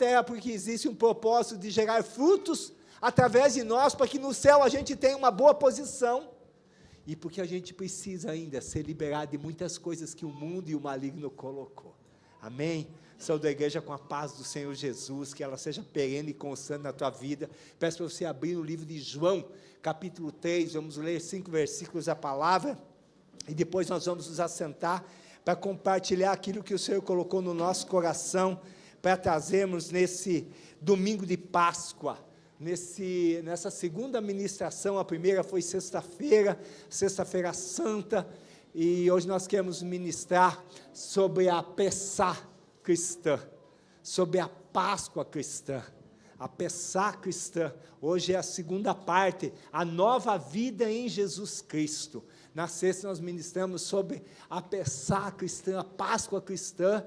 terra porque existe um propósito de gerar frutos através de nós, para que no céu a gente tenha uma boa posição, e porque a gente precisa ainda ser liberado de muitas coisas que o mundo e o maligno colocou. Amém? Saúde da igreja com a paz do Senhor Jesus, que ela seja perene e constante na tua vida. Peço para você abrir o livro de João, capítulo 3, vamos ler 5 versículos da palavra, e depois nós vamos nos assentar para compartilhar aquilo que o Senhor colocou no nosso coração, para trazermos nesse domingo de Páscoa, nessa segunda ministração. A primeira foi sexta-feira santa, e hoje nós queremos ministrar sobre a Pessá cristã, sobre a Páscoa cristã, a Pessá cristã. Hoje é a segunda parte, a nova vida em Jesus Cristo. Na sexta nós ministramos sobre a Pessá cristã, a Páscoa cristã,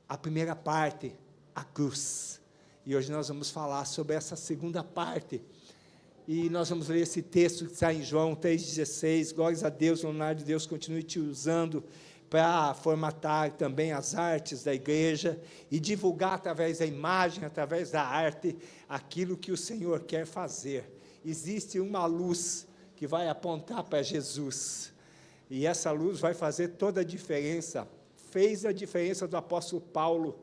a primeira parte, a cruz. E hoje nós vamos falar sobre essa segunda parte, e nós vamos ler esse texto que está em João 3,16, glórias a Deus, Leonardo, Deus continue te usando para formatar também as artes da igreja, e divulgar através da imagem, através da arte, aquilo que o Senhor quer fazer. Existe uma luz que vai apontar para Jesus, e essa luz vai fazer toda a diferença. Fez a diferença do apóstolo Paulo,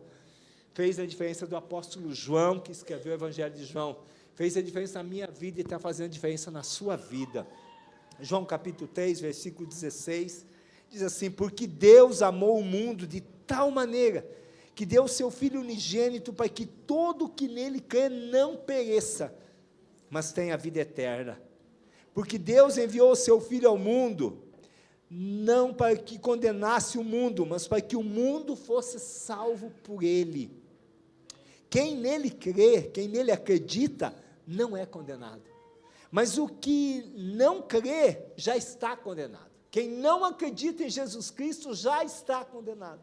fez a diferença do apóstolo João, que escreveu o Evangelho de João, fez a diferença na minha vida e está fazendo a diferença na sua vida. João capítulo 3, versículo 16, diz assim: porque Deus amou o mundo de tal maneira, que deu o seu Filho unigênito, para que todo o que nele crê não pereça, mas tenha a vida eterna. Porque Deus enviou o seu Filho ao mundo, não para que condenasse o mundo, mas para que o mundo fosse salvo por ele. Quem nele crê, quem nele acredita, não é condenado. Mas o que não crê, já está condenado. Quem não acredita em Jesus Cristo, já está condenado.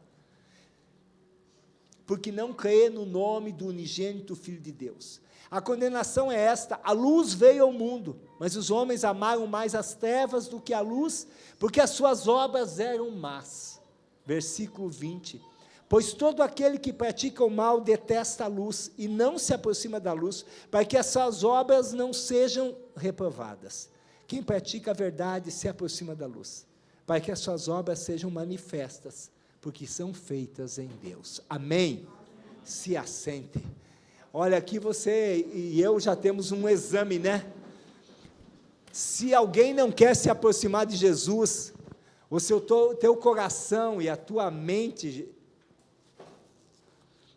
Porque não crê no nome do unigênito Filho de Deus. A condenação é esta: a luz veio ao mundo, mas os homens amaram mais as trevas do que a luz, porque as suas obras eram más. Versículo 20. Pois todo aquele que pratica o mal detesta a luz, e não se aproxima da luz, para que as suas obras não sejam reprovadas. Quem pratica a verdade se aproxima da luz, para que as suas obras sejam manifestas, porque são feitas em Deus. Amém? Se assente. Olha, aqui você e eu já temos um exame, né? Se alguém não quer se aproximar de Jesus, o teu coração e a tua mente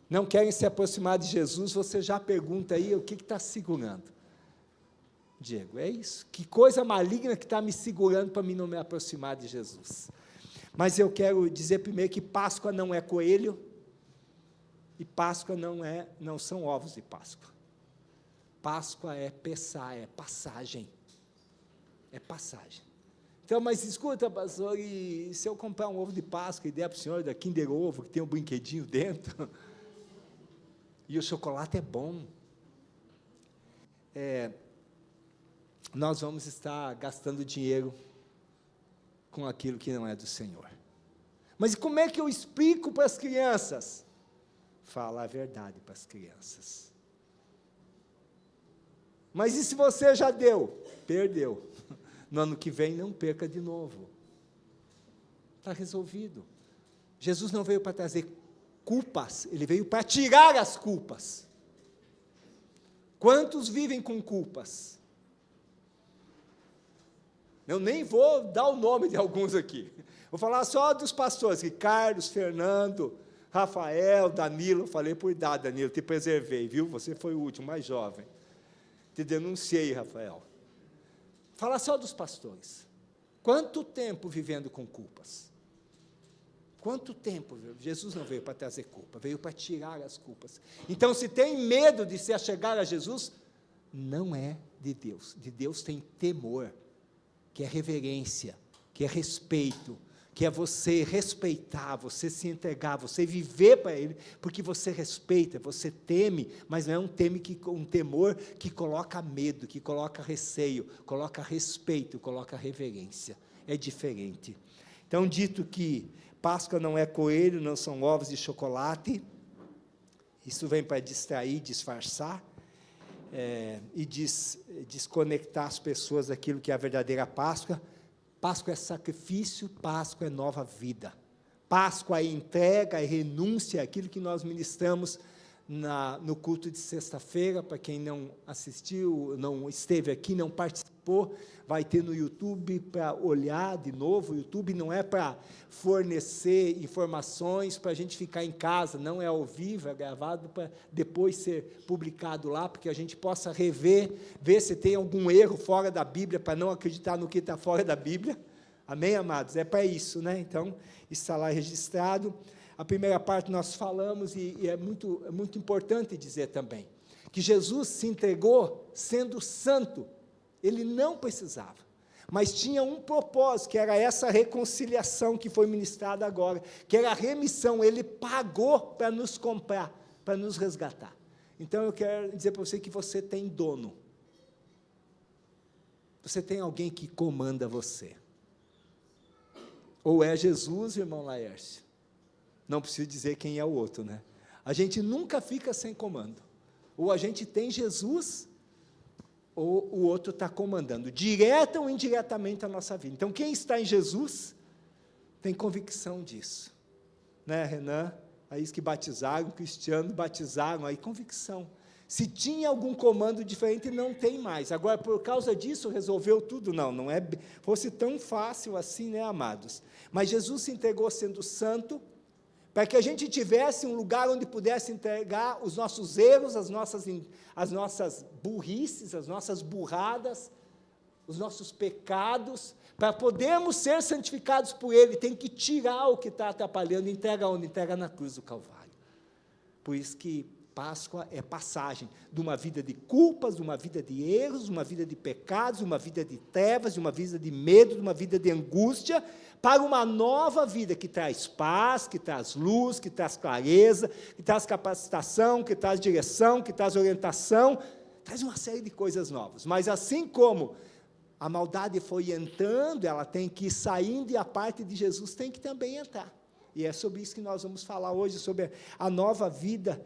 não querem se aproximar de Jesus, você já pergunta aí, o que está segurando? Diego, é isso? Que coisa maligna que está me segurando para mim não me aproximar de Jesus? Mas eu quero dizer primeiro que Páscoa não é coelho, e Páscoa não são ovos de Páscoa. Páscoa é Pessá, é passagem. É passagem. Então, mas escuta, pastor, e se eu comprar um ovo de Páscoa e der para o senhor da Kinder Ovo, que tem um brinquedinho dentro, e o chocolate é bom, nós vamos estar gastando dinheiro com aquilo que não é do Senhor. Mas como é que eu explico para as crianças? Fala a verdade para as crianças. Mas e se você já deu? Perdeu. No ano que vem, não perca de novo. Está resolvido. Jesus não veio para trazer culpas, ele veio para tirar as culpas. Quantos vivem com culpas? Eu nem vou dar o nome de alguns aqui. Vou falar só dos pastores, Ricardo, Fernando, Rafael, Danilo. Falei por idade, Danilo, te preservei, viu? Você foi o último, mais jovem. Te denunciei, Rafael. Falar só dos pastores. Quanto tempo vivendo com culpas? Quanto tempo? Jesus não veio para trazer culpa, veio para tirar as culpas. Então, se tem medo de se achegar a Jesus, não é de Deus. De Deus tem temor, que é reverência, que é respeito, que é você respeitar, você se entregar, você viver para Ele, porque você respeita, você teme, mas não é um temor que coloca medo, que coloca receio, coloca respeito, coloca reverência. É diferente. Então, dito que Páscoa não é coelho, não são ovos de chocolate, Isso vem para distrair, disfarçar, e desconectar as pessoas daquilo que é a verdadeira Páscoa. Páscoa é sacrifício, Páscoa é nova vida. Páscoa é entrega, é renúncia, aquilo que nós ministramos no culto de sexta-feira. Para quem não assistiu, não esteve aqui, não participou, vai ter no YouTube para olhar de novo. O YouTube não é para fornecer informações para a gente ficar em casa, não é ao vivo, é gravado para depois ser publicado lá, porque a gente possa rever, ver se tem algum erro fora da Bíblia, para não acreditar no que está fora da Bíblia. Amém, amados? É para isso, né? Então, está lá registrado. A primeira parte nós falamos, e é muito importante dizer também, que Jesus se entregou sendo santo. Ele não precisava, mas tinha um propósito, que era essa reconciliação que foi ministrada agora, que era a remissão. Ele pagou para nos comprar, para nos resgatar. Então, eu quero dizer para você que você tem dono. Você tem alguém que comanda você. Ou é Jesus, irmão Laércio? Não preciso dizer quem é o outro, né? A gente nunca fica sem comando. Ou a gente tem Jesus, ou o outro está comandando, direta ou indiretamente a nossa vida. Então, quem está em Jesus, tem convicção disso. Né, Renan? Aí que batizaram, Cristiano batizaram, aí convicção. Se tinha algum comando diferente, não tem mais. Agora, por causa disso, resolveu tudo? Não é fosse tão fácil assim, né, amados? Mas Jesus se entregou sendo santo, para que a gente tivesse um lugar onde pudesse entregar os nossos erros, as nossas burrices, as nossas burradas, os nossos pecados, para podermos ser santificados por Ele. Tem que tirar o que está atrapalhando. Entrega onde? Entrega na cruz do Calvário. Por isso que Páscoa é passagem de uma vida de culpas, de uma vida de erros, de uma vida de pecados, de uma vida de trevas, de uma vida de medo, de uma vida de angústia, para uma nova vida que traz paz, que traz luz, que traz clareza, que traz capacitação, que traz direção, que traz orientação, traz uma série de coisas novas. Mas assim como a maldade foi entrando, ela tem que ir saindo, e a parte de Jesus tem que também entrar. E é sobre isso que nós vamos falar hoje, sobre a nova vida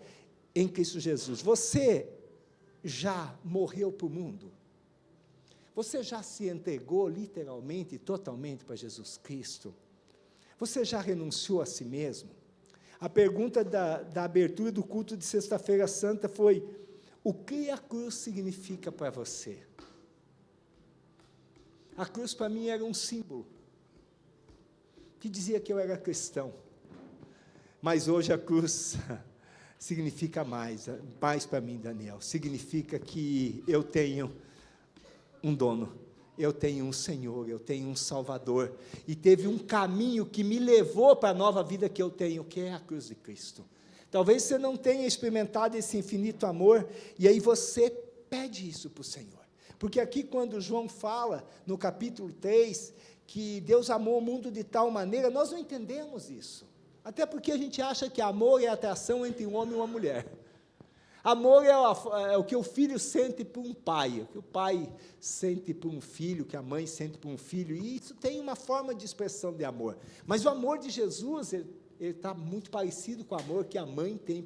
em Cristo Jesus. Você já morreu para o mundo? Você já se entregou literalmente, totalmente para Jesus Cristo? Você já renunciou a si mesmo? A pergunta da abertura do culto de Sexta-feira Santa foi: o que a cruz significa para você? A cruz para mim era um símbolo, que dizia que eu era cristão, mas hoje a cruz significa mais para mim, Daniel, significa que eu tenho um dono, eu tenho um Senhor, eu tenho um Salvador, e teve um caminho que me levou para a nova vida que eu tenho, que é a cruz de Cristo. Talvez você não tenha experimentado esse infinito amor, e aí você pede isso para o Senhor, porque aqui quando João fala, no capítulo 3, que Deus amou o mundo de tal maneira, nós não entendemos isso, até porque a gente acha que amor é atração entre um homem e uma mulher. Amor é o que o filho sente por um pai, o que o pai sente por um filho, o que a mãe sente por um filho, e isso tem uma forma de expressão de amor. Mas o amor de Jesus, ele está muito parecido com o amor que a mãe tem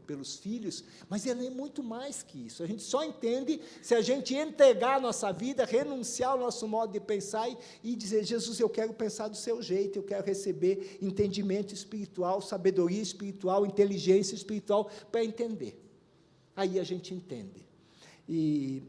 pelos filhos, mas ele é muito mais que isso. A gente só entende se a gente entregar a nossa vida, renunciar ao nosso modo de pensar e dizer: Jesus, eu quero pensar do seu jeito, eu quero receber entendimento espiritual, sabedoria espiritual, inteligência espiritual para entender. Aí a gente entende. E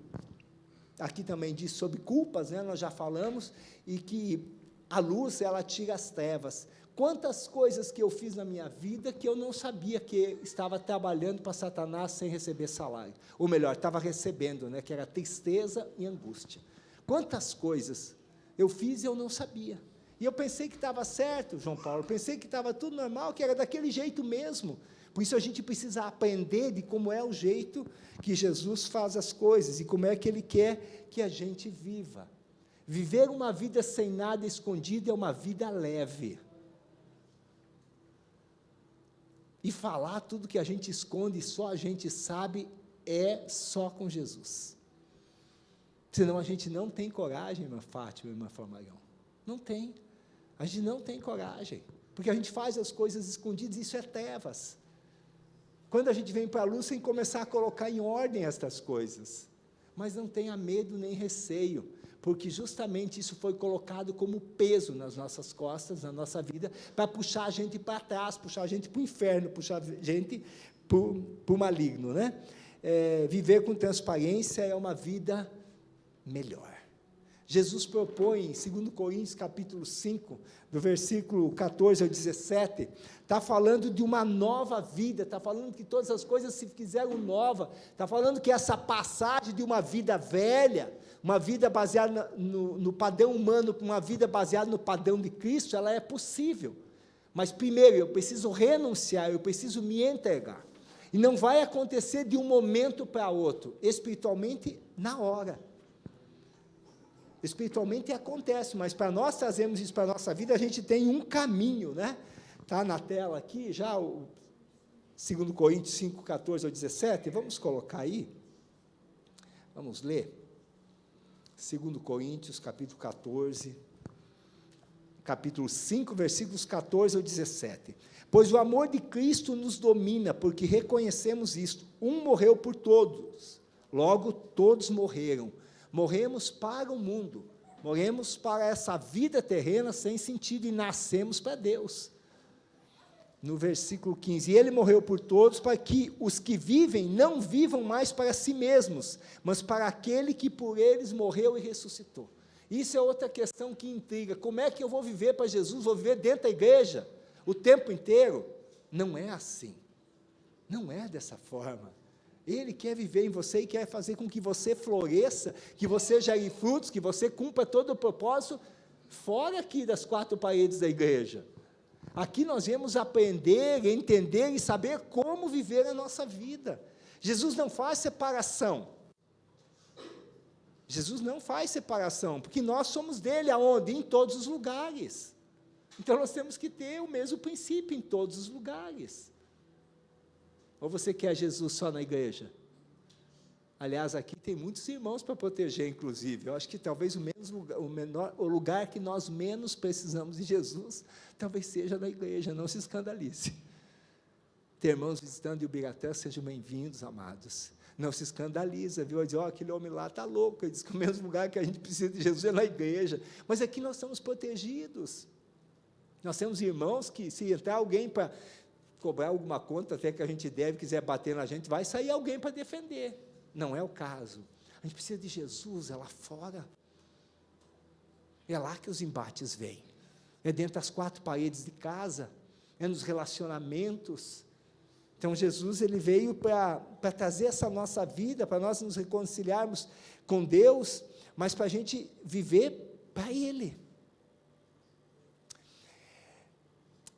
aqui também diz sobre culpas, né, nós já falamos, e que a luz, ela tira as trevas. Quantas coisas que eu fiz na minha vida que eu não sabia que estava trabalhando para Satanás sem receber salário. Ou melhor, estava recebendo, né, que era tristeza e angústia. Quantas coisas eu fiz e eu não sabia. E eu pensei que estava certo, João Paulo, pensei que estava tudo normal, que era daquele jeito mesmo. Por isso a gente precisa aprender de como é o jeito que Jesus faz as coisas e como é que Ele quer que a gente viva. Viver uma vida sem nada escondido é uma vida leve. E falar tudo que a gente esconde, só a gente sabe, é só com Jesus. Senão a gente não tem coragem, irmã Fátima, irmã Flamarião. Não tem. A gente não tem coragem. Porque a gente faz as coisas escondidas, isso é trevas. quando a gente vem para a luz sem começar a colocar em ordem estas coisas. Mas não tenha medo nem receio, porque justamente isso foi colocado como peso nas nossas costas, na nossa vida, para puxar a gente para trás, puxar a gente para o inferno, puxar a gente para o maligno, né? Viver com transparência é uma vida melhor. Jesus propõe, em 2 Coríntios, capítulo 5, do versículo 14 ao 17, está falando de uma nova vida, está falando que todas as coisas se fizeram novas, está falando que essa passagem de uma vida velha, uma vida baseada no padrão humano, para uma vida baseada no padrão de Cristo, ela é possível. Mas primeiro, eu preciso renunciar, eu preciso me entregar. E não vai acontecer de um momento para outro, espiritualmente, na hora. Espiritualmente acontece, mas para nós trazermos isso para a nossa vida, a gente tem um caminho, né? Está na tela aqui, já o 2 Coríntios 5, 14 ao 17, vamos colocar aí, vamos ler, 2 Coríntios, capítulo 14, capítulo 5, versículos 14 ao 17, pois o amor de Cristo nos domina, porque reconhecemos isto, um morreu por todos, logo todos morreram, morremos para o mundo, morremos para essa vida terrena sem sentido e nascemos para Deus. No versículo 15, e ele morreu por todos para que os que vivem não vivam mais para si mesmos, mas para aquele que por eles morreu e ressuscitou. Isso é outra questão que intriga, como é que eu vou viver para Jesus, vou viver dentro da igreja, o tempo inteiro? Não é assim, não é dessa forma. Ele quer viver em você e quer fazer com que você floresça, que você gere frutos, que você cumpra todo o propósito, fora aqui das quatro paredes da igreja. Aqui nós viemos aprender, entender e saber como viver a nossa vida. Jesus não faz separação. Jesus não faz separação, porque nós somos dele, aonde? Em todos os lugares. Então nós temos que ter o mesmo princípio em todos os lugares. Ou você quer Jesus só na igreja? Aliás, aqui tem muitos irmãos para proteger, inclusive. Eu acho que talvez o lugar que nós menos precisamos de Jesus, talvez seja na igreja, não se escandalize. Ter irmãos visitando o Ibiratã, sejam bem-vindos, amados. Não se escandaliza, viu? Diz, aquele homem lá está louco, ele diz que o mesmo lugar que a gente precisa de Jesus é na igreja. Mas aqui nós estamos protegidos. Nós temos irmãos que, se entrar alguém para cobrar alguma conta, até que a gente deve, quiser bater na gente, vai sair alguém para defender. Não é o caso. A gente precisa de Jesus, é lá fora. É lá que os embates vêm. É dentro das quatro paredes de casa, é nos relacionamentos. Então, Jesus, ele veio para trazer essa nossa vida, para nós nos reconciliarmos com Deus, mas para a gente viver para Ele.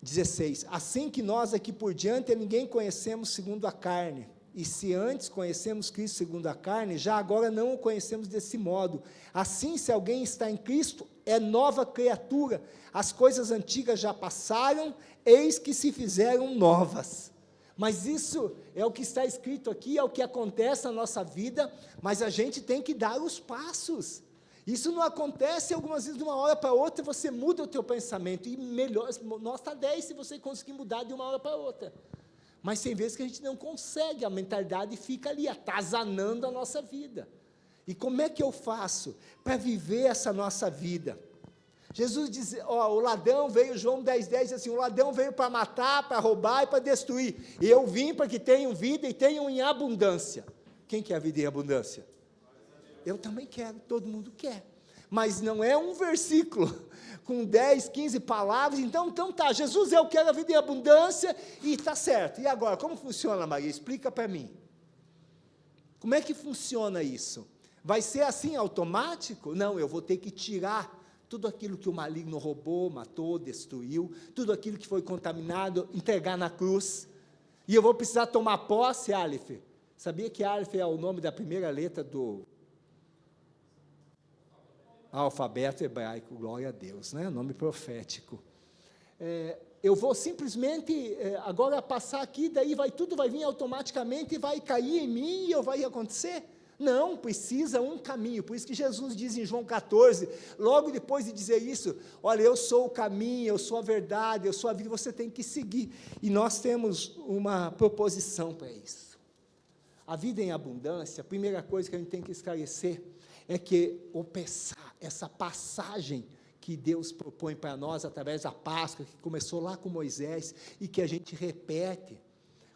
16, assim que nós aqui por diante, ninguém conhecemos segundo a carne, e se antes conhecemos Cristo segundo a carne, já agora não o conhecemos desse modo. Assim, se alguém está em Cristo, é nova criatura, as coisas antigas já passaram, eis que se fizeram novas. Mas isso é o que está escrito aqui, é o que acontece na nossa vida, mas a gente tem que dar os passos. Isso não acontece algumas vezes de uma hora para outra, você muda o teu pensamento, e melhor, nota 10 se você conseguir mudar de uma hora para outra. Mas tem vezes que a gente não consegue, a mentalidade fica ali, atazanando a nossa vida. E como é que eu faço para viver essa nossa vida? Jesus diz, o ladrão veio, João 10,10 diz assim, o ladrão veio para matar, para roubar e para destruir. E eu vim para que tenham vida e tenham em abundância. Quem quer a vida em abundância? Eu também quero, todo mundo quer. Mas não é um versículo com 10, 15 palavras, então tá, Jesus, eu quero a vida em abundância, e está certo. E agora, como funciona, Maria? Explica para mim. Como é que funciona isso? Vai ser assim, automático? Não, eu vou ter que tirar tudo aquilo que o maligno roubou, matou, destruiu, tudo aquilo que foi contaminado, entregar na cruz, e eu vou precisar tomar posse, Aleph. Sabia que Aleph é o nome da primeira letra do alfabeto hebraico? Glória a Deus, né? Nome profético. Eu vou simplesmente, agora passar aqui, daí tudo vai vir automaticamente, e vai cair em mim, e vai acontecer? Não, precisa um caminho. Por isso que Jesus diz em João 14, logo depois de dizer isso, olha, eu sou o caminho, eu sou a verdade, eu sou a vida, você tem que seguir. E nós temos uma proposição para isso. A vida em abundância, a primeira coisa que a gente tem que esclarecer é que essa passagem que Deus propõe para nós através da Páscoa, que começou lá com Moisés, e que a gente repete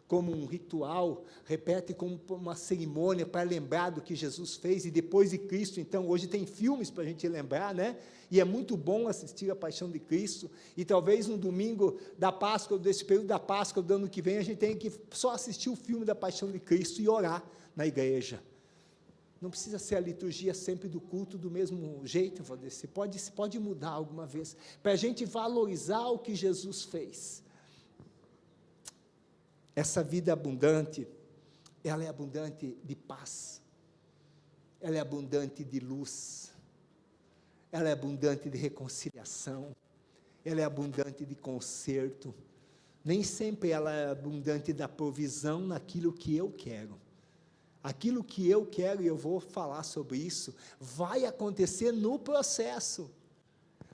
como um ritual, repete como uma cerimônia para lembrar do que Jesus fez, e depois de Cristo, então, hoje tem filmes para a gente lembrar, né? E é muito bom assistir a Paixão de Cristo, e talvez no domingo da Páscoa, desse período da Páscoa do ano que vem, a gente tenha que só assistir o filme da Paixão de Cristo e orar na igreja. Não precisa ser a liturgia sempre do culto do mesmo jeito, você pode mudar alguma vez, para a gente valorizar o que Jesus fez. Essa vida abundante, ela é abundante de paz, ela é abundante de luz, ela é abundante de reconciliação, ela é abundante de conserto, nem sempre ela é abundante da provisão naquilo que eu quero. Aquilo que eu quero, e eu vou falar sobre isso, vai acontecer no processo,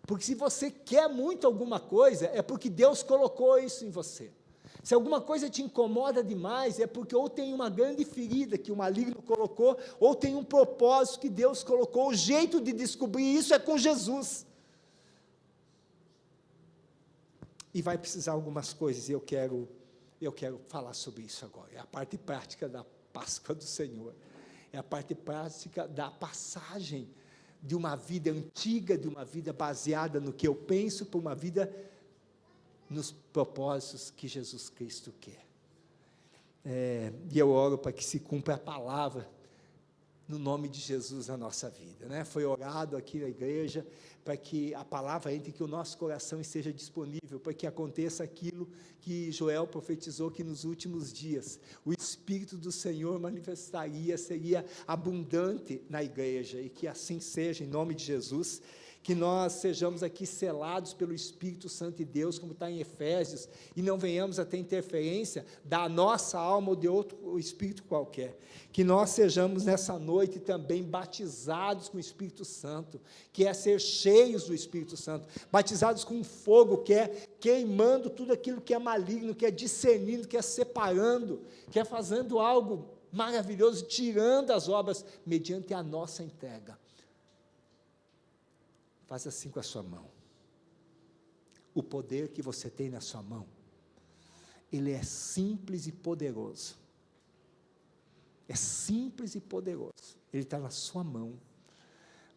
porque se você quer muito alguma coisa, é porque Deus colocou isso em você. Se alguma coisa te incomoda demais, é porque ou tem uma grande ferida que o maligno colocou, ou tem um propósito que Deus colocou. O jeito de descobrir isso é com Jesus. E vai precisar algumas coisas, e eu quero falar sobre isso agora. É a parte prática da Páscoa do Senhor. É a parte prática da passagem de uma vida antiga, de uma vida baseada no que eu penso, para uma vida nos propósitos que Jesus Cristo quer. E eu oro para que se cumpra a palavra no nome de Jesus na nossa vida, né? Foi orado aqui na igreja para que a palavra entre, que o nosso coração esteja disponível, para que aconteça aquilo que Joel profetizou, que nos últimos dias o Espírito do Senhor manifestaria, seria abundante na igreja, e que assim seja, em nome de Jesus. Que nós sejamos aqui selados pelo Espírito Santo de Deus, como está em Efésios, e não venhamos a ter interferência da nossa alma ou de outro espírito qualquer. Que nós sejamos nessa noite também batizados com o Espírito Santo, que é ser cheios do Espírito Santo, batizados com fogo, que é queimando tudo aquilo que é maligno, que é discernindo, que é separando, que é fazendo algo maravilhoso, tirando as obras, mediante a nossa entrega. Faz assim com a sua mão. O poder que você tem na sua mão, ele é simples e poderoso. É simples e poderoso. Ele está na sua mão.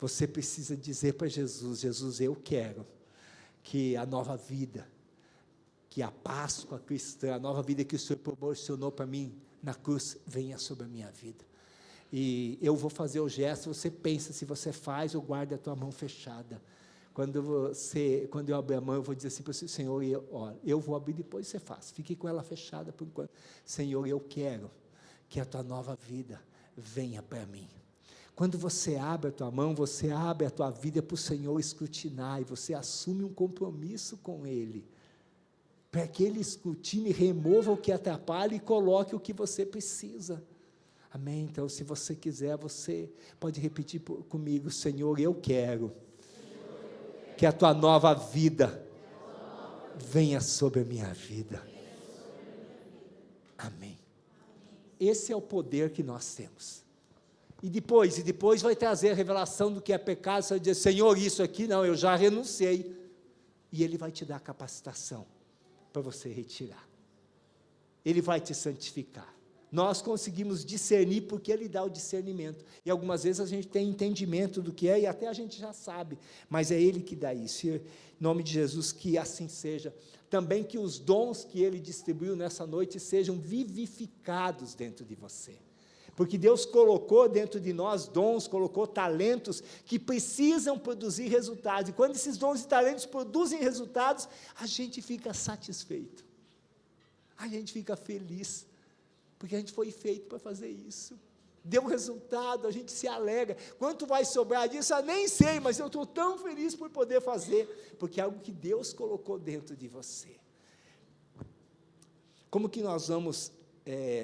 Você precisa dizer para Jesus: Jesus, eu quero que a nova vida, que a Páscoa cristã, a nova vida que o Senhor proporcionou para mim na cruz, venha sobre a minha vida. E eu vou fazer o gesto, você pensa se você faz ou guarda a tua mão fechada. Quando eu abrir a mão, eu vou dizer assim para você: Senhor, eu vou abrir, depois você faz, fique com ela fechada por enquanto. Senhor, eu quero que a tua nova vida venha para mim. Quando você abre a tua mão, você abre a tua vida para o Senhor escrutinar, e você assume um compromisso com Ele, para que Ele escrutine, remova o que atrapalha e coloque o que você precisa. Amém? Então, se você quiser, você pode repetir comigo: Senhor, eu quero que a tua nova vida venha sobre a minha vida. Amém. Esse é o poder que nós temos. E depois vai trazer a revelação do que é pecado. Você vai dizer: Senhor, isso aqui não, eu já renunciei. E Ele vai te dar capacitação para você retirar. Ele vai te santificar. Nós conseguimos discernir porque Ele dá o discernimento, e algumas vezes a gente tem entendimento do que é, e até a gente já sabe, mas é Ele que dá isso. E, em nome de Jesus, que assim seja. Também que os dons que Ele distribuiu nessa noite sejam vivificados dentro de você, porque Deus colocou dentro de nós dons, colocou talentos que precisam produzir resultados, e quando esses dons e talentos produzem resultados, a gente fica satisfeito, a gente fica feliz, porque a gente foi feito para fazer isso. Deu resultado, a gente se alegra. Quanto vai sobrar disso? Eu nem sei, mas eu estou tão feliz por poder fazer, porque é algo que Deus colocou dentro de você. Como que nós vamos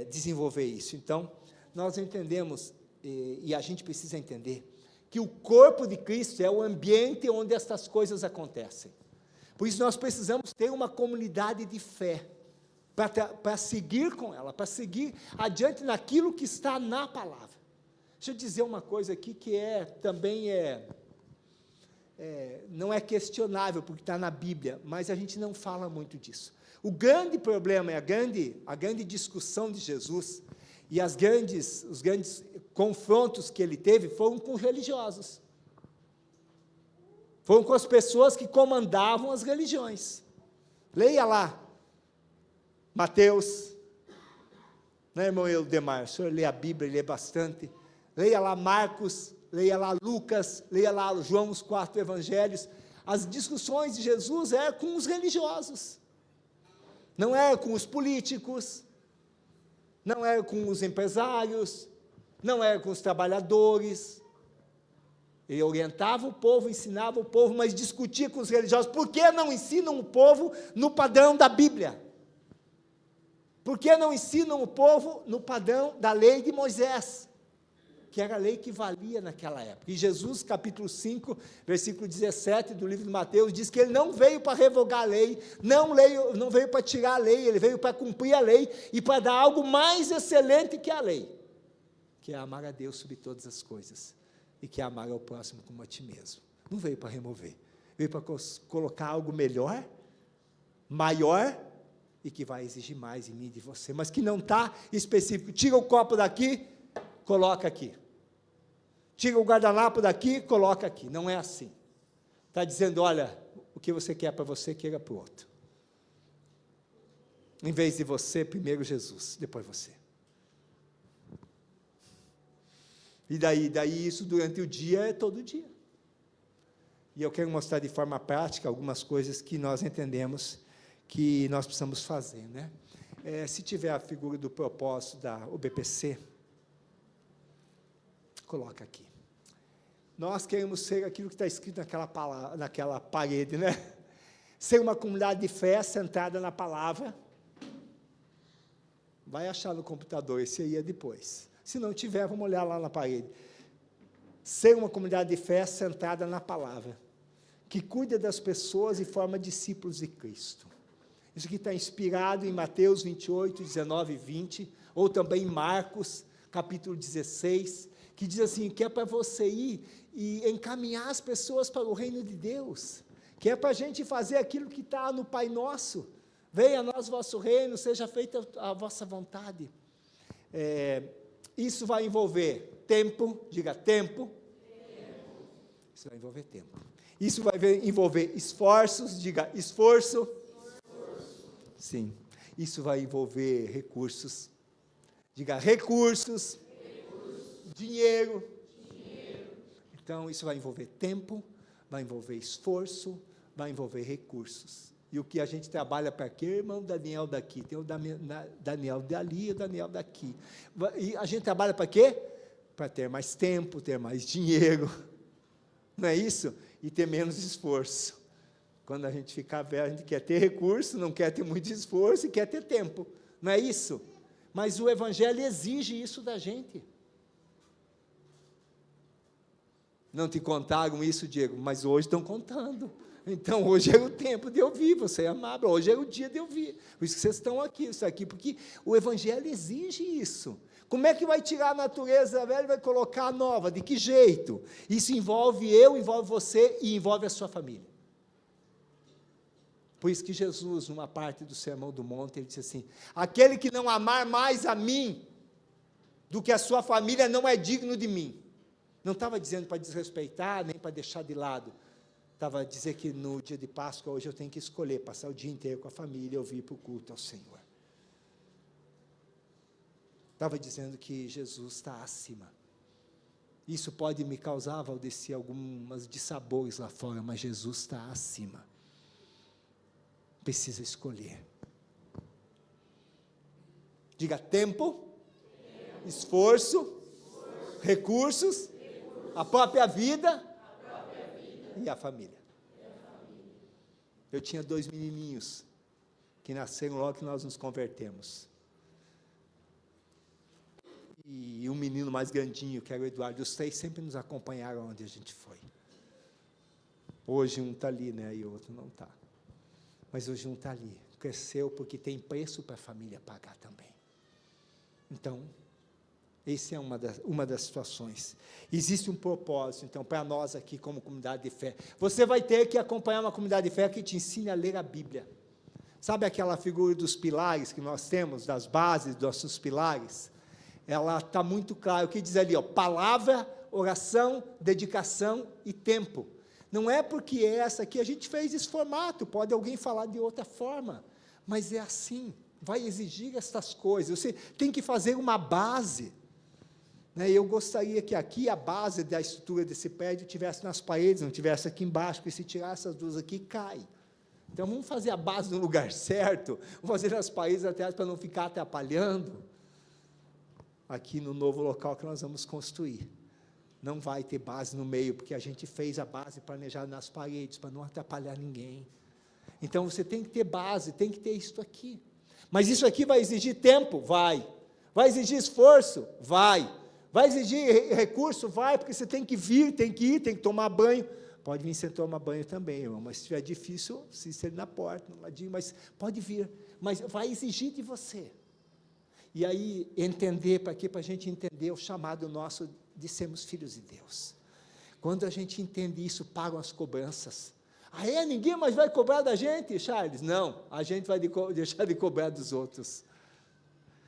desenvolver isso? Então, nós entendemos e a gente precisa entender que o corpo de Cristo é o ambiente onde estas coisas acontecem. Por isso nós precisamos ter uma comunidade de fé, para seguir com ela, para seguir adiante naquilo que está na palavra. Deixa eu dizer uma coisa aqui que também não é questionável, porque está na Bíblia, mas a gente não fala muito disso. O grande problema, a grande discussão de Jesus, e os grandes confrontos que ele teve, foram com religiosos. Foram com as pessoas que comandavam as religiões. Leia lá, Mateus, né, irmão Eudemar, o senhor lê a Bíblia, lê bastante. Leia lá Marcos, leia lá Lucas, leia lá João, os 4 evangelhos. As discussões de Jesus eram com os religiosos, não era com os políticos, não era com os empresários, não era com os trabalhadores. Ele orientava o povo, ensinava o povo, mas discutia com os religiosos. Por que não ensinam o povo no padrão da Bíblia? Por que não ensinam o povo no padrão da lei de Moisés? Que era a lei que valia naquela época. E Jesus, capítulo 5, versículo 17 do livro de Mateus, diz que ele não veio para revogar a lei, não veio para tirar a lei, ele veio para cumprir a lei e para dar algo mais excelente que a lei, que é amar a Deus sobre todas as coisas e que é amar ao próximo como a ti mesmo. Não veio para remover, veio para colocar algo melhor, maior, e que vai exigir mais em mim e de você, mas que não está específico. Tira o copo daqui, coloca aqui. Tira o guardanapo daqui, coloca aqui. Não é assim. Está dizendo, olha, o que você quer para você, queira para o outro. Em vez de você, primeiro Jesus, depois você. E daí isso durante o dia é todo dia. E eu quero mostrar de forma prática algumas coisas que nós entendemos que nós precisamos fazer, né? Se tiver a figura do propósito da UBPC, coloca aqui. Nós queremos ser aquilo que está escrito naquela parede, né? Ser uma comunidade de fé centrada na palavra. Vai achar no computador, esse aí é depois. Se não tiver, vamos olhar lá na parede. Ser uma comunidade de fé centrada na palavra, que cuida das pessoas e forma discípulos de Cristo. Isso aqui está inspirado em Mateus 28, 19 e 20, ou também em Marcos, capítulo 16, que diz assim, que é para você ir e encaminhar as pessoas para o reino de Deus, que é para a gente fazer aquilo que está no Pai Nosso. Venha a nós vosso reino, seja feita a vossa vontade. Isso vai envolver tempo, diga tempo. Isso vai envolver tempo. Isso vai envolver esforços, diga esforço. Sim. Isso vai envolver recursos. Diga recursos. Dinheiro. Então, isso vai envolver tempo, vai envolver esforço, vai envolver recursos. E o que a gente trabalha para quê, irmão? Daniel daqui, tem o Daniel dali e o Daniel daqui. E a gente trabalha para quê? Para ter mais tempo, ter mais dinheiro, não é isso? E ter menos esforço. Quando a gente ficar velho, a gente quer ter recurso, não quer ter muito esforço e quer ter tempo, não é isso? Mas o Evangelho exige isso da gente. Não te contaram isso, Diego, mas hoje estão contando. Então, hoje é o tempo de eu vir, você é amável, hoje é o dia de eu vir. Por isso que vocês estão aqui, isso aqui, porque o Evangelho exige isso. Como é que vai tirar a natureza velha e vai colocar a nova? De que jeito? Isso envolve eu, envolve você e envolve a sua família. Por isso que Jesus, numa parte do Sermão do Monte, ele disse assim, aquele que não amar mais a mim do que a sua família não é digno de mim. Não estava dizendo para desrespeitar, nem para deixar de lado. Estava a dizer que no dia de Páscoa, hoje eu tenho que escolher, passar o dia inteiro com a família, eu vir para o culto ao Senhor. Estava dizendo que Jesus está acima. Isso pode me causar, Valdeci, algumas dissabores lá fora, mas Jesus está acima. Precisa escolher. Diga tempo, esforço, recursos, a própria vida e a família. Eu tinha 2 menininhos que nasceram logo que nós nos convertemos. E um menino menino mais grandinho, que era o Eduardo, os 3 sempre nos acompanharam onde a gente foi. Hoje um está ali, né, e o outro não está. Mas hoje um está ali, cresceu porque tem preço para a família pagar também. Então, essa é uma das situações. Existe um propósito, então, para nós aqui como comunidade de fé. Você vai ter que acompanhar uma comunidade de fé que te ensine a ler a Bíblia. Sabe aquela figura dos pilares que nós temos, das bases dos nossos pilares? Ela está muito clara, o que diz ali, palavra, oração, dedicação e tempo. Não é porque essa aqui, a gente fez esse formato, pode alguém falar de outra forma, mas é assim, vai exigir essas coisas, você tem que fazer uma base. Eu gostaria que aqui a base da estrutura desse prédio tivesse nas paredes, não tivesse aqui embaixo, porque se tirar essas duas aqui, cai. Então, vamos fazer a base no lugar certo, vamos fazer nas paredes atrás para não ficar atrapalhando. Aqui no novo local que nós vamos construir, não vai ter base no meio, porque a gente fez a base planejada nas paredes, para não atrapalhar ninguém. Então, você tem que ter base, tem que ter isso aqui. Mas isso aqui vai exigir tempo? Vai. Vai exigir esforço? Vai. Vai exigir recurso? Vai, porque você tem que vir, tem que ir, tem que tomar banho. Pode vir sem tomar banho também, irmão, mas se estiver difícil, se ser na porta, no ladinho, mas pode vir. Mas vai exigir de você. E aí, entender, para quê? Para a gente entender o chamado nosso de sermos filhos de Deus. Quando a gente entende isso, pagam as cobranças. Ninguém mais vai cobrar da gente, Charles? Não, a gente vai deixar de cobrar dos outros.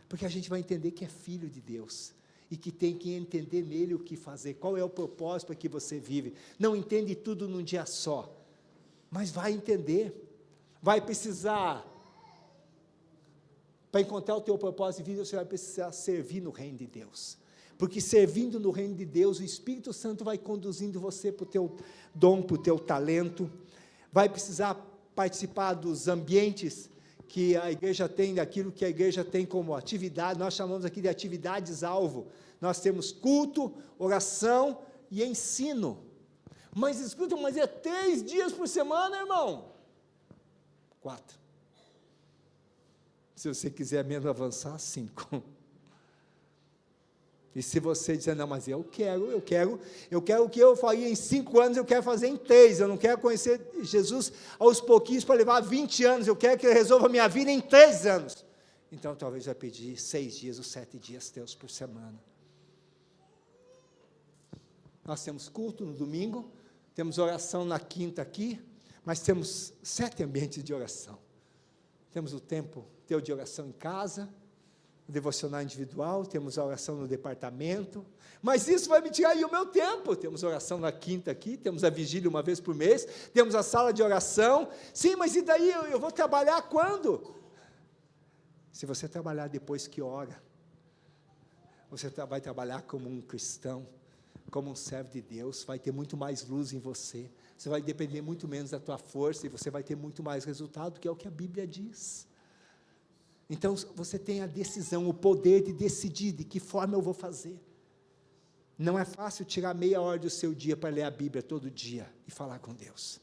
Porque a gente vai entender que é filho de Deus. E que tem que entender nele o que fazer, qual é o propósito para que você vive. Não entende tudo num dia só, mas vai entender, vai precisar, para encontrar o teu propósito de vida, você vai precisar servir no reino de Deus, porque servindo no reino de Deus, o Espírito Santo vai conduzindo você para o teu dom, para o teu talento, vai precisar participar dos ambientes que a igreja tem, daquilo que a igreja tem como atividade, nós chamamos aqui de atividades-alvo, nós temos culto, oração e ensino, mas escuta, mas é 3 dias por semana, irmão? 4, se você quiser mesmo avançar, 5, e se você dizer, não, mas eu quero o que eu faria em 5 anos, eu quero fazer em 3, eu não quero conhecer Jesus aos pouquinhos para levar 20 anos, eu quero que Ele resolva a minha vida em 3 anos, então talvez vai pedir 6 dias ou 7 dias teus por semana. Nós temos culto no domingo, temos oração na quinta aqui, mas temos 7 ambientes de oração, temos o tempo teu de oração em casa, o devocional individual, temos a oração no departamento, mas isso vai me tirar aí o meu tempo, temos oração na quinta aqui, temos a vigília uma vez por mês, temos a sala de oração, sim, mas e daí eu vou trabalhar quando? Se você trabalhar depois que ora, você vai trabalhar como um cristão, como um servo de Deus, vai ter muito mais luz em você, você vai depender muito menos da tua força, e você vai ter muito mais resultado, que é o que a Bíblia diz. Então, você tem a decisão, o poder de decidir de que forma eu vou fazer. Não é fácil tirar meia hora do seu dia para ler a Bíblia todo dia e falar com Deus.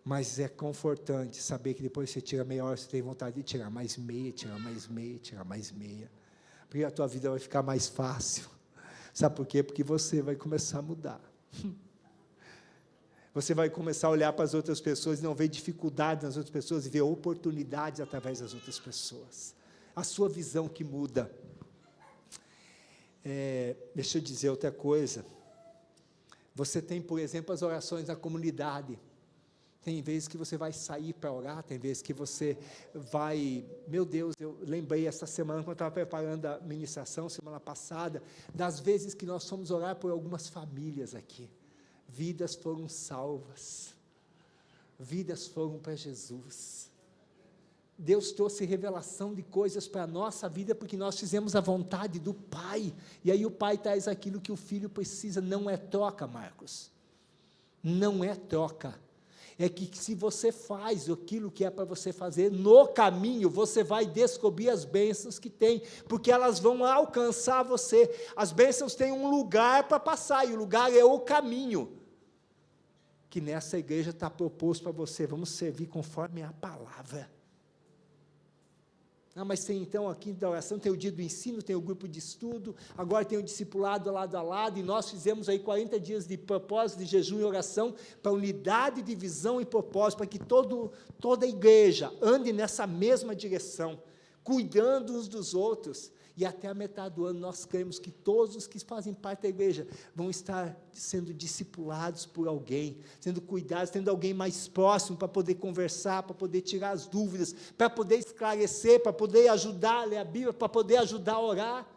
Mas é confortante saber que depois você tira meia hora, você tem vontade de tirar mais meia, tirar mais meia, tirar mais meia. Porque a tua vida vai ficar mais fácil. Sabe por quê? Porque você vai começar a mudar. Você vai começar a olhar para as outras pessoas e não ver dificuldades nas outras pessoas e ver oportunidades através das outras pessoas. A sua visão que muda. Deixa eu dizer outra coisa. Você tem, por exemplo, as orações da comunidade. Tem vezes que você vai sair para orar, tem vezes que você vai... Meu Deus, eu lembrei essa semana, quando eu estava preparando a ministração, semana passada, das vezes que nós fomos orar por algumas famílias aqui. Vidas foram salvas, vidas foram para Jesus. Deus trouxe revelação de coisas para a nossa vida, porque nós fizemos a vontade do Pai, e aí o Pai traz aquilo que o Filho precisa. Não é troca, Marcos, não é troca, é que se você faz aquilo que é para você fazer, no caminho você vai descobrir as bênçãos que tem, porque elas vão alcançar você. As bênçãos têm um lugar para passar, e o lugar é o caminho, que nessa igreja está proposto para você. Vamos servir conforme a palavra. Mas tem então aqui da oração, tem o dia do ensino, tem o grupo de estudo, agora tem o discipulado lado a lado, e nós fizemos aí 40 dias de propósito, de jejum e oração, para unidade de visão e propósito, para que toda a igreja ande nessa mesma direção, cuidando uns dos outros, e até a metade do ano nós cremos que todos os que fazem parte da igreja vão estar sendo discipulados por alguém, sendo cuidados, tendo alguém mais próximo para poder conversar, para poder tirar as dúvidas, para poder esclarecer, para poder ajudar a ler a Bíblia, para poder ajudar a orar.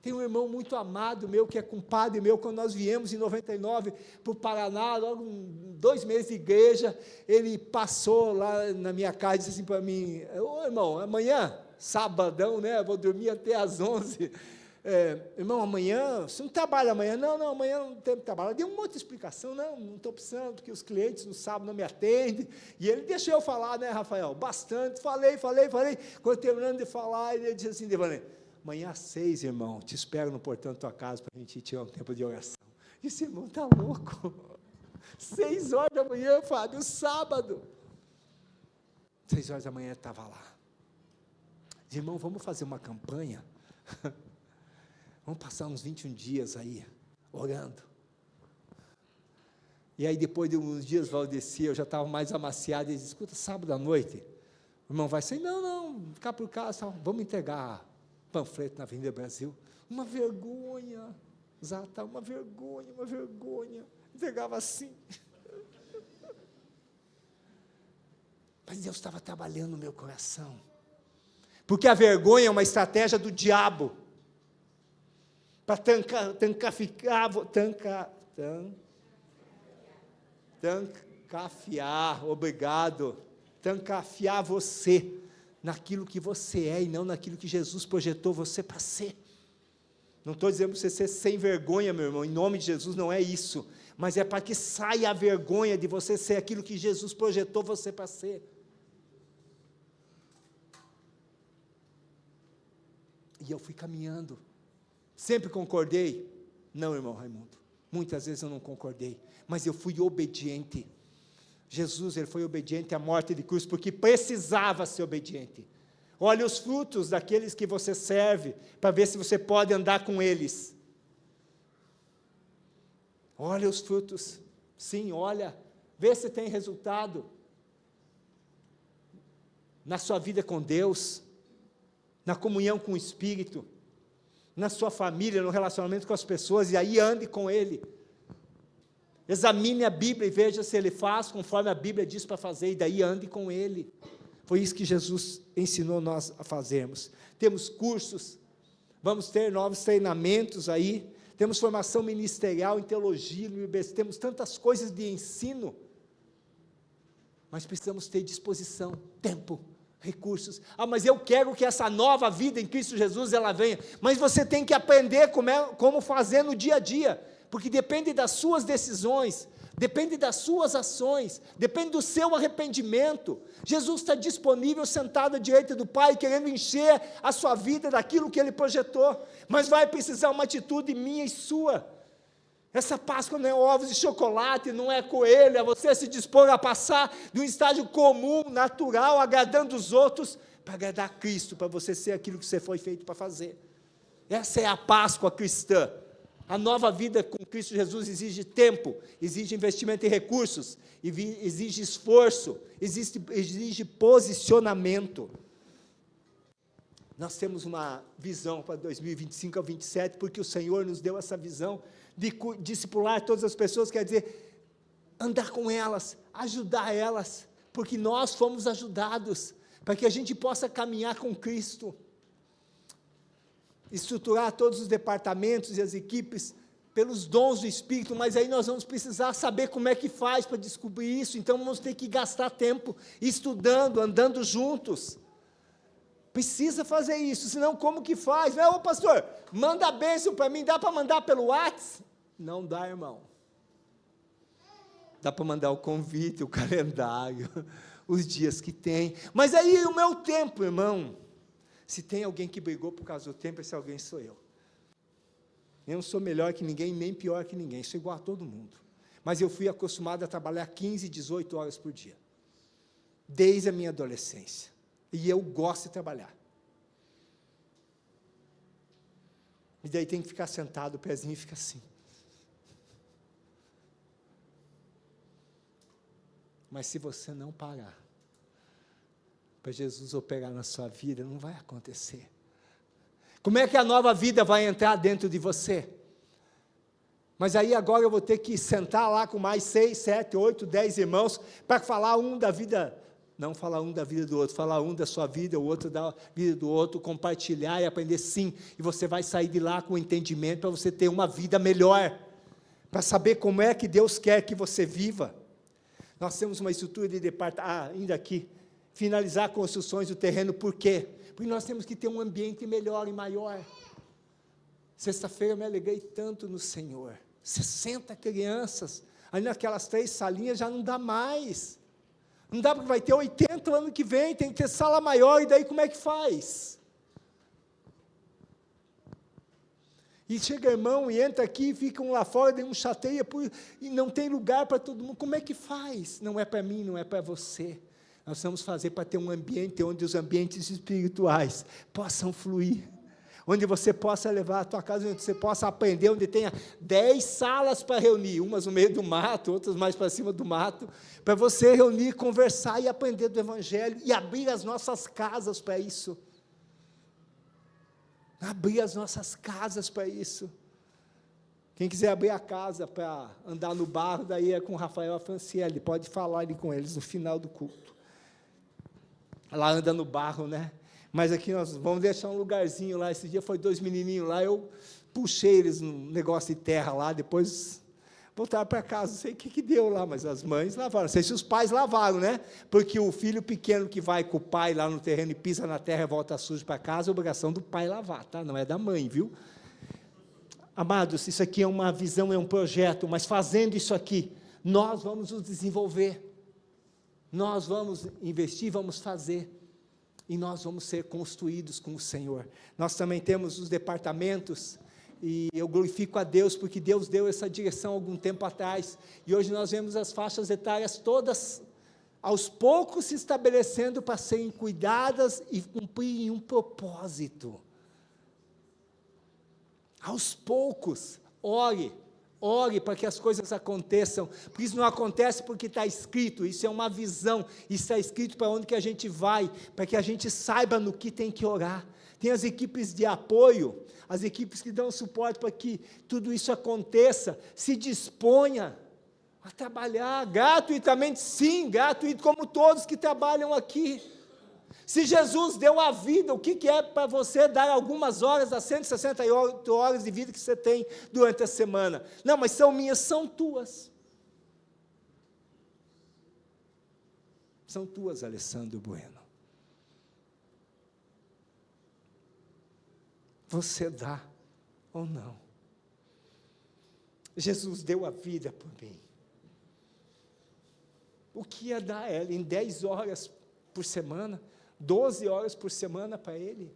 Tem um irmão muito amado meu, que é compadre meu, quando nós viemos em 99 para o Paraná, logo 2 meses de igreja, ele passou lá na minha casa e disse assim para mim: ô irmão, amanhã, sabadão, né, vou dormir até às 11, irmão, amanhã, você não trabalha amanhã? Não, amanhã não tem trabalho. Eu dei uma outra explicação, não estou precisando, porque os clientes no sábado não me atendem, e ele deixou eu falar, né, Rafael, bastante, falei, quando terminando de falar, ele disse assim: Devaney, amanhã às 6, irmão, te espero no portão da tua casa, para a gente tirar um tempo de oração. Esse irmão está louco, 6 horas da manhã, Fábio, sábado, 6 horas da manhã eu estava lá. Irmão, vamos fazer uma campanha, vamos passar uns 21 dias aí, orando, e aí depois de uns dias, Valdeci, eu já estava mais amaciado, ele disse: escuta, sábado à noite, o irmão vai sair? Não, ficar por casa, vamos entregar panfleto na Avenida Brasil. Uma vergonha, Zata, uma vergonha, entregava assim, mas Deus estava trabalhando no meu coração, porque a vergonha é uma estratégia do diabo, para trancafiar você naquilo que você é, e não naquilo que Jesus projetou você para ser. Não estou dizendo para você ser sem vergonha, meu irmão, em nome de Jesus, não é isso, mas é para que saia a vergonha de você ser aquilo que Jesus projetou você para ser. E eu fui caminhando, sempre concordei? Não, irmão Raimundo, muitas vezes eu não concordei, mas eu fui obediente. Jesus, ele foi obediente à morte de cruz, porque precisava ser obediente. Olha os frutos daqueles que você serve, para ver se você pode andar com eles. Olha os frutos, sim, olha, vê se tem resultado na sua vida com Deus, na comunhão com o Espírito, na sua família, no relacionamento com as pessoas, e aí ande com Ele. Examine a Bíblia e veja se Ele faz conforme a Bíblia diz para fazer, e daí ande com Ele. Foi isso que Jesus ensinou nós a fazermos. Temos cursos, vamos ter novos treinamentos aí, temos formação ministerial em teologia, temos tantas coisas de ensino, mas precisamos ter disposição, tempo, recursos. Mas eu quero que essa nova vida em Cristo Jesus, ela venha, mas você tem que aprender como fazer no dia a dia, porque depende das suas decisões, depende das suas ações, depende do seu arrependimento. Jesus está disponível, sentado à direita do Pai, querendo encher a sua vida daquilo que Ele projetou, mas vai precisar uma atitude minha e sua. Essa Páscoa não é ovos e chocolate, não é coelho, é você se dispor a passar de um estágio comum, natural, agradando os outros, para agradar Cristo, para você ser aquilo que você foi feito para fazer. Essa é a Páscoa cristã. A nova vida com Cristo Jesus exige tempo, exige investimento em recursos, exige esforço, exige posicionamento. Nós temos uma visão para 2025 a 2027, porque o Senhor nos deu essa visão de discipular todas as pessoas, quer dizer, andar com elas, ajudar elas, porque nós fomos ajudados, para que a gente possa caminhar com Cristo, estruturar todos os departamentos e as equipes pelos dons do Espírito, mas aí nós vamos precisar saber como é que faz para descobrir isso, então vamos ter que gastar tempo estudando, andando juntos. Precisa fazer isso, senão como que faz? Ô pastor, manda a bênção para mim, dá para mandar pelo WhatsApp? Não dá, irmão. Dá para mandar o convite, o calendário, os dias que tem, mas aí o meu tempo, irmão, se tem alguém que brigou por causa do tempo, esse alguém sou eu. Eu não sou melhor que ninguém, nem pior que ninguém, sou igual a todo mundo, mas eu fui acostumado a trabalhar 15, 18 horas por dia, desde a minha adolescência, e eu gosto de trabalhar, E daí tem que ficar sentado, o pezinho fica assim. Mas se você não parar, para Jesus operar na sua vida, não vai acontecer. Como é que a nova vida vai entrar dentro de você? Mas aí agora eu vou ter que sentar lá com mais 6, 7, 8, 10 irmãos, para falar um da vida, não falar um da vida do outro, falar um da sua vida, o outro da vida do outro, compartilhar e aprender sim, e você vai sair de lá com entendimento para você ter uma vida melhor, para saber como é que Deus quer que você viva. Nós temos uma estrutura de departamento, ainda aqui, finalizar construções do terreno, por quê? Porque nós temos que ter um ambiente melhor e maior. Sexta-feira eu me alegrei tanto no Senhor, 60 crianças, ali naquelas 3 salinhas já não dá mais, não dá porque vai ter 80 ano que vem, tem que ter sala maior, e daí como é que faz? E chega irmão e entra aqui, ficam lá fora, daí um chateia, e não tem lugar para todo mundo, como é que faz? Não é para mim, não é para você, nós vamos fazer para ter um ambiente onde os ambientes espirituais possam fluir, onde você possa levar a tua casa, onde você possa aprender, onde tenha 10 salas para reunir, umas no meio do mato, outras mais para cima do mato, para você reunir, conversar e aprender do Evangelho, e abrir as nossas casas para isso. Abrir as nossas casas para isso. Quem quiser abrir a casa para andar no barro, daí é com o Rafael Franciele, pode falar ali com eles no final do culto. Ela anda no barro, né? Mas aqui nós vamos deixar um lugarzinho lá, esse dia foi 2 menininhos lá, eu puxei eles num negócio de terra lá, depois voltaram para casa, não sei o que deu lá, mas as mães lavaram, não sei se os pais lavaram, né, porque o filho pequeno que vai com o pai lá no terreno e pisa na terra e volta sujo para casa, é obrigação do pai lavar, tá? Não é da mãe, viu? Amados, isso aqui é uma visão, é um projeto, mas fazendo isso aqui, nós vamos nos desenvolver, nós vamos investir, vamos fazer, e nós vamos ser construídos com o Senhor. Nós também temos os departamentos, e eu glorifico a Deus, porque Deus deu essa direção há algum tempo atrás, e hoje nós vemos as faixas etárias todas, aos poucos se estabelecendo para serem cuidadas e cumprirem um propósito. Aos poucos, ore para que as coisas aconteçam, porque isso não acontece porque está escrito, isso é uma visão, isso está escrito para onde que a gente vai, para que a gente saiba no que tem que orar. Tem as equipes de apoio, as equipes que dão suporte para que tudo isso aconteça, se disponha a trabalhar gratuitamente, sim, gratuito, como todos que trabalham aqui. Se Jesus deu a vida, o que é para você dar algumas horas das 168 horas de vida que você tem durante a semana? Não, mas são minhas, são tuas. São tuas, Alessandro Bueno. Você dá ou não? Jesus deu a vida por mim. O que ia dar ela em 10 horas por semana? 12 horas por semana para Ele?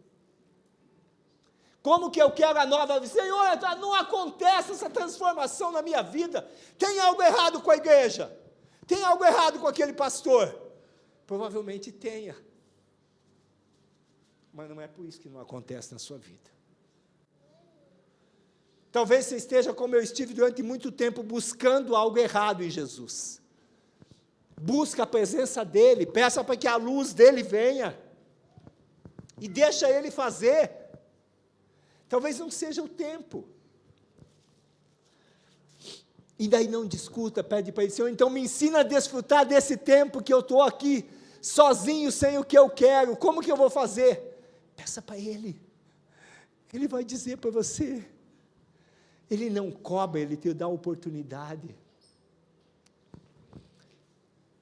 Como que eu quero a nova vida? Senhor, não acontece essa transformação na minha vida, tem algo errado com a igreja, tem algo errado com aquele pastor, provavelmente tenha, mas não é por isso que não acontece na sua vida. Talvez você esteja como eu estive durante muito tempo, buscando algo errado em Jesus. Busca a presença dEle, peça para que a luz dEle venha, e deixa Ele fazer. Talvez não seja o tempo. E daí não discuta, pede para Ele, Senhor, então me ensina a desfrutar desse tempo que eu estou aqui, sozinho, sem o que eu quero, como que eu vou fazer? Peça para Ele, Ele vai dizer para você, Ele não cobra, Ele te dá a oportunidade.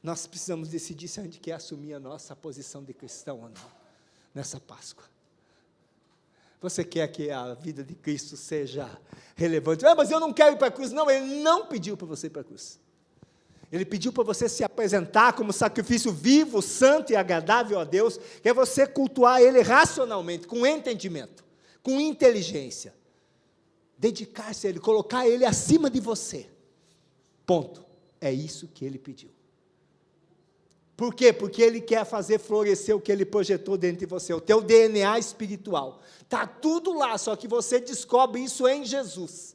Nós precisamos decidir se a gente quer assumir a nossa posição de cristão ou não, nessa Páscoa. Você quer que a vida de Cristo seja relevante? Mas eu não quero ir para a cruz. Não, Ele não pediu para você ir para a cruz. Ele pediu para você se apresentar como sacrifício vivo, santo e agradável a Deus, que é você cultuar Ele racionalmente, com entendimento, com inteligência. Dedicar-se a Ele, colocar Ele acima de você. Ponto. É isso que Ele pediu. Por quê? Porque Ele quer fazer florescer o que Ele projetou dentro de você, o teu DNA espiritual. Está tudo lá, só que você descobre isso em Jesus.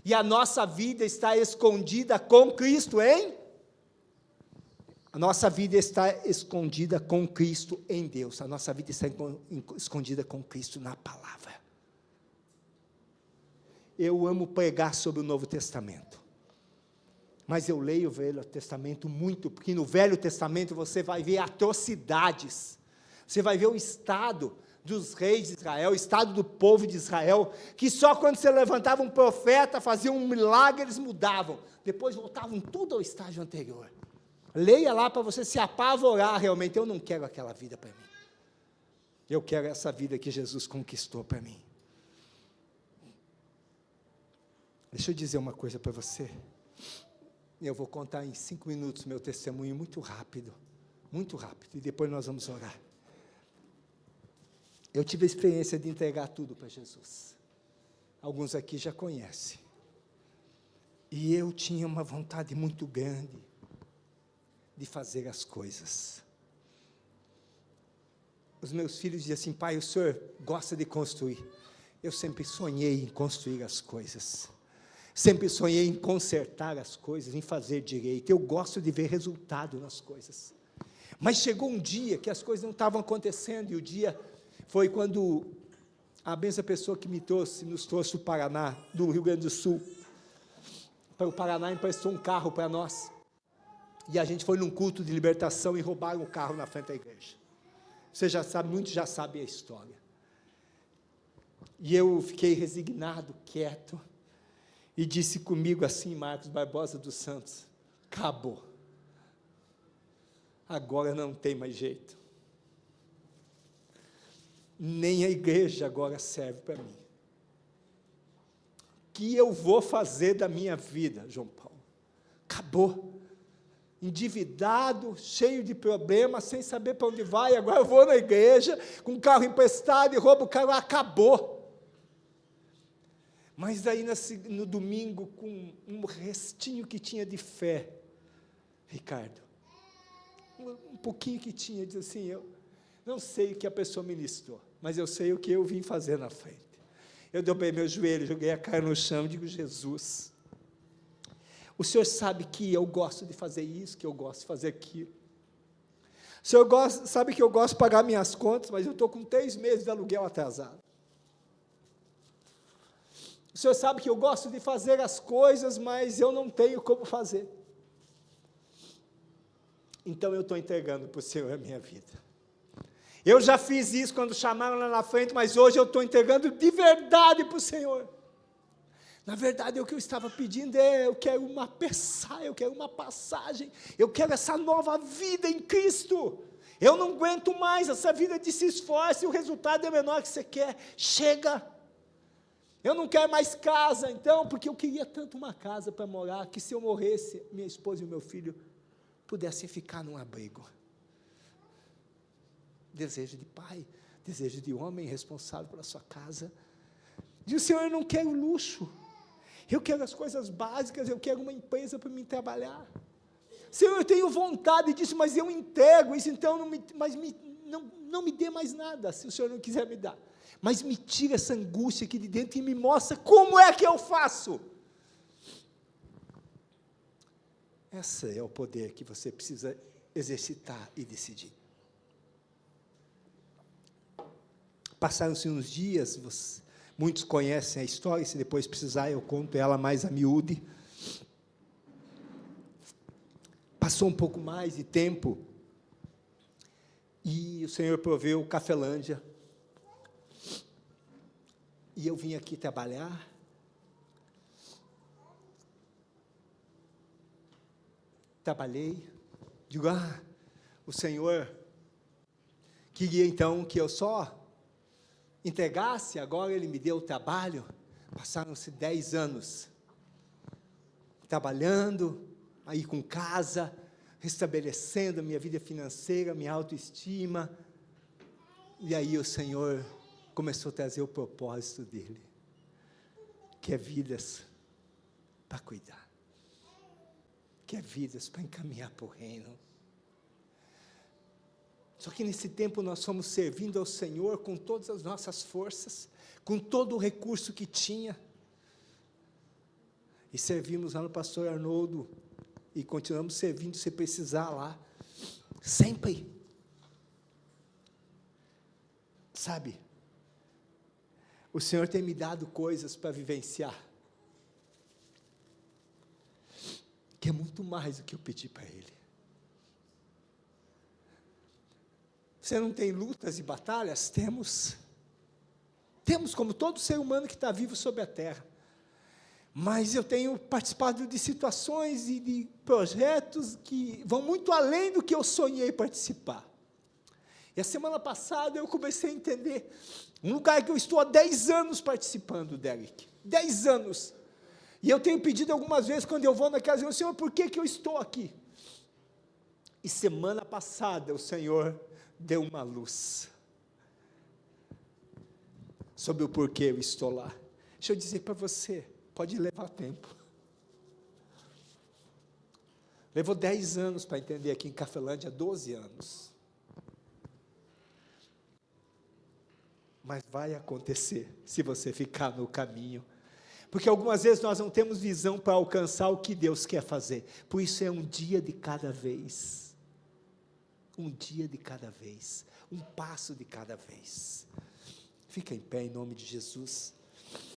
E a nossa vida está escondida com Cristo A nossa vida está escondida com Cristo em Deus. A nossa vida está escondida com Cristo na palavra. Eu amo pregar sobre o Novo Testamento. Mas eu leio o Velho Testamento muito, porque no Velho Testamento você vai ver atrocidades. Você vai ver o estado dos reis de Israel, o estado do povo de Israel, que só quando você levantava um profeta, fazia um milagre, eles mudavam. Depois voltavam tudo ao estágio anterior. Leia lá para você se apavorar realmente. Eu não quero aquela vida para mim. Eu quero essa vida que Jesus conquistou para mim. Deixa eu dizer uma coisa para você. Eu vou contar em 5 minutos meu testemunho muito rápido, e depois nós vamos orar. Eu tive a experiência de entregar tudo para Jesus. Alguns aqui já conhecem. E eu tinha uma vontade muito grande de fazer as coisas. Os meus filhos diziam assim: pai, o senhor gosta de construir. Eu sempre sonhei em construir as coisas. Sempre sonhei em consertar as coisas, em fazer direito. Eu gosto de ver resultado nas coisas. Mas chegou um dia que as coisas não estavam acontecendo, e o dia foi quando a mesma pessoa que nos trouxe do Paraná, do Rio Grande do Sul, para o Paraná, emprestou um carro para nós. E a gente foi num culto de libertação e roubaram o carro na frente da igreja. Você já sabe, muitos já sabem a história. E eu fiquei resignado, quieto, e disse comigo assim, Marcos Barbosa dos Santos: acabou, agora não tem mais jeito, nem a igreja agora serve para mim. O que eu vou fazer da minha vida, João Paulo? Acabou, endividado, cheio de problemas, sem saber para onde vai. Agora eu vou na igreja, com um carro emprestado, e roubo o carro, acabou. Mas daí no domingo, com um restinho que tinha de fé, Ricardo, um pouquinho que tinha, disse assim: eu não sei o que a pessoa ministrou, mas eu sei o que eu vim fazer na frente. Eu dobrei meu joelho, joguei a cara no chão e digo: Jesus, o Senhor sabe que eu gosto de fazer isso, que eu gosto de fazer aquilo. O Senhor sabe que eu gosto de pagar minhas contas, mas eu estou com 3 meses de aluguel atrasado. O Senhor sabe que eu gosto de fazer as coisas, mas eu não tenho como fazer. Então eu estou entregando para o Senhor a minha vida. Eu já fiz isso quando chamaram lá na frente, mas hoje eu estou entregando de verdade para o Senhor. Na verdade, o que eu estava pedindo eu quero uma passagem, eu quero essa nova vida em Cristo. Eu não aguento mais essa vida de se esforço e o resultado é menor que você quer. Chega! Eu não quero mais casa, então, porque eu queria tanto uma casa para morar, que se eu morresse, minha esposa e o meu filho pudessem ficar num abrigo. Desejo de pai, desejo de homem responsável pela sua casa. Diz: Senhor, eu não quero luxo, eu quero as coisas básicas, eu quero uma empresa para me trabalhar. Senhor, eu tenho vontade disso, mas eu entrego isso, então não me dê mais nada, se o Senhor não quiser me dar. Mas me tira essa angústia aqui de dentro e me mostra como é que eu faço. Esse é o poder que você precisa exercitar e decidir. Passaram-se uns dias, muitos conhecem a história, se depois precisar eu conto ela mais a miúde. Passou um pouco mais de tempo, e o Senhor proveu Cafelândia. E eu vim aqui trabalhar. Trabalhei. Digo: o Senhor queria então que eu só entregasse, agora Ele me deu o trabalho. Passaram-se 10 anos trabalhando, aí com casa, restabelecendo a minha vida financeira, minha autoestima. E aí o Senhor começou a trazer o propósito dEle, que é vidas para cuidar, que é vidas para encaminhar para o reino. Só que nesse tempo nós fomos servindo ao Senhor com todas as nossas forças, com todo o recurso que tinha, e servimos lá no pastor Arnoldo, e continuamos servindo se precisar lá, sempre. Sabe, o Senhor tem me dado coisas para vivenciar, que é muito mais do que eu pedi para Ele. Você não tem lutas e batalhas? Temos. Temos, como todo ser humano que está vivo sobre a terra. Mas eu tenho participado de situações e de projetos que vão muito além do que eu sonhei participar. E a semana passada eu comecei a entender um lugar que eu estou há 10 anos participando, Derek. 10 anos. E eu tenho pedido algumas vezes, quando eu vou na casa, Senhor, por que eu estou aqui? E semana passada o Senhor deu uma luz sobre o porquê eu estou lá. Deixa eu dizer para você, pode levar tempo. Levou 10 anos para entender aqui em Cafelândia, 12 anos. Mas vai acontecer, se você ficar no caminho. Porque algumas vezes nós não temos visão para alcançar o que Deus quer fazer. Por isso é um dia de cada vez. Um dia de cada vez. Um passo de cada vez. Fica em pé em nome de Jesus.